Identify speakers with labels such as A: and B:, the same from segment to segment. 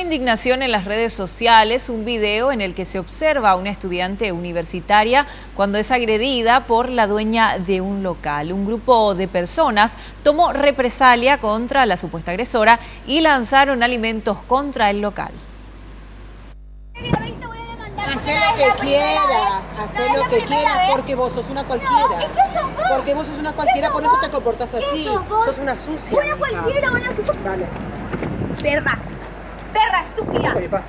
A: indignación en las redes sociales un video en el que se observa a una estudiante universitaria cuando es agredida por la dueña de un local. Un grupo de personas tomó represalia contra la supuesta agresora y lanzaron alimentos contra el local.
B: Haz lo que quieras, porque vos sos una cualquiera. Porque vos sos una cualquiera, por eso te comportas así. Sos una sucia.
C: Una cualquiera, una sucia.
B: Dale.
C: Perra estúpida.
B: ¿Qué le pasa?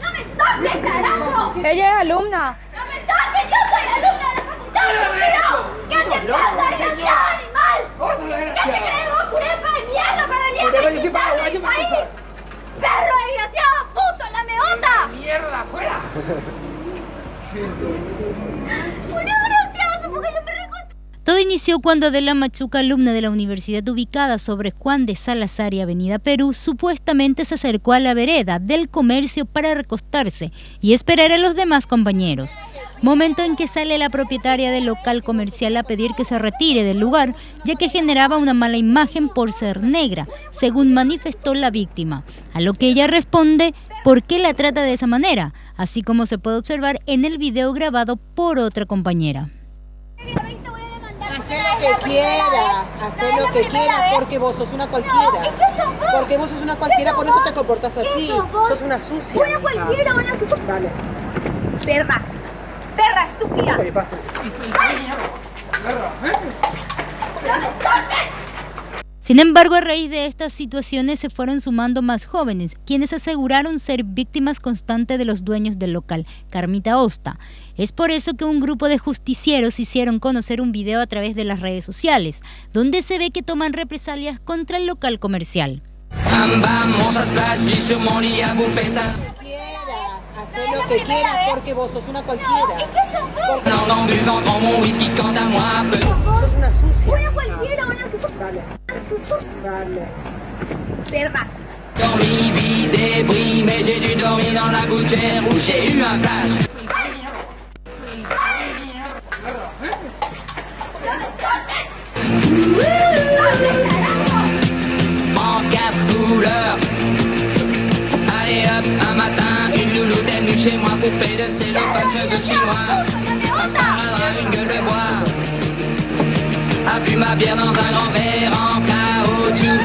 C: ¡No me toques, carajo!
D: Ella es alumna.
C: ¡No me toques! ¡Yo soy alumna de la facultad! ¡Estúpido! ¿Qué te pasa, desgraciado animal? ¿Qué te crees vos, curepa de mierda, para venir a representar de mi país? ¡Perro desgraciado, puto, la meota!
E: ¡Mierda, afuera!
C: ¡Un desgraciado, supongo que yo me recuerdo!
F: Todo inició cuando Adela Machuca, alumna de la universidad ubicada sobre Juan de Salazar y Avenida Perú, supuestamente se acercó a la vereda del comercio para recostarse y esperar a los demás compañeros. Momento en que sale la propietaria del local comercial a pedir que se retire del lugar, ya que generaba una mala imagen por ser negra, según manifestó la víctima. A lo que ella responde, ¿por qué la trata de esa manera? Así como se puede observar en el video grabado por otra compañera.
B: Haz lo que quieras, porque vos sos una cualquiera. Porque vos sos una cualquiera, por eso te comportas así. Sos una sucia.
C: Una cualquiera, una sucia.
B: Dale.
C: Perra estúpida.
B: ¿Qué le pasa?
C: ¡No me toques!
F: Sin embargo, a raíz de estas situaciones se fueron sumando más jóvenes, quienes aseguraron ser víctimas constantes de los dueños del local, Carmita Osta. Es por eso que un grupo de justicieros hicieron conocer un video a través de las redes sociales, donde se ve que toman represalias contra el local comercial.
B: Haz lo que quieras, porque vos sos una cualquiera. Sos una sucia.
C: Una cualquiera, una sucia.
B: Dale.
C: Perra.
E: Dormi, vie, débris, mais j'ai dû dormir dans la gouttière où j'ai eu un flash. En 4 couleurs. Allez hop, un matin, une louloute est venue chez moi, poupée de cellophane, cheveux chinois. Un sparadrap, une gueule de bois. A bu ma bière dans un grand verre en caoutchouc.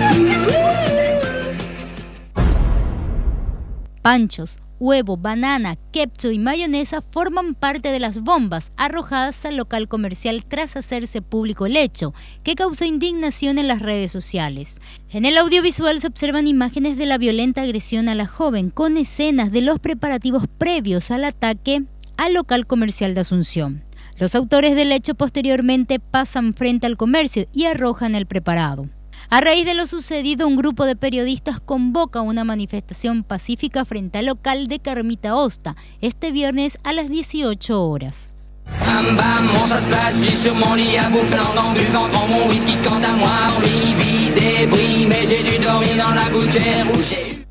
F: Panchos, huevo, banana, ketchup y mayonesa forman parte de las bombas arrojadas al local comercial tras hacerse público el hecho, que causó indignación en las redes sociales. En el audiovisual se observan imágenes de la violenta agresión a la joven, con escenas de los preparativos previos al ataque al local comercial de Asunción. Los autores del hecho posteriormente pasan frente al comercio y arrojan el preparado. A raíz de lo sucedido, un grupo de periodistas convoca una manifestación pacífica frente al local de Carmita Osta este viernes a las 18 horas.
E: Mon ça se passe, j'ai sur mon lit à bouffer en buvant dans mon whisky quant à moi. Dormi, vie, débris, mais j'ai dû dormir dans la gouttière où j'ai eu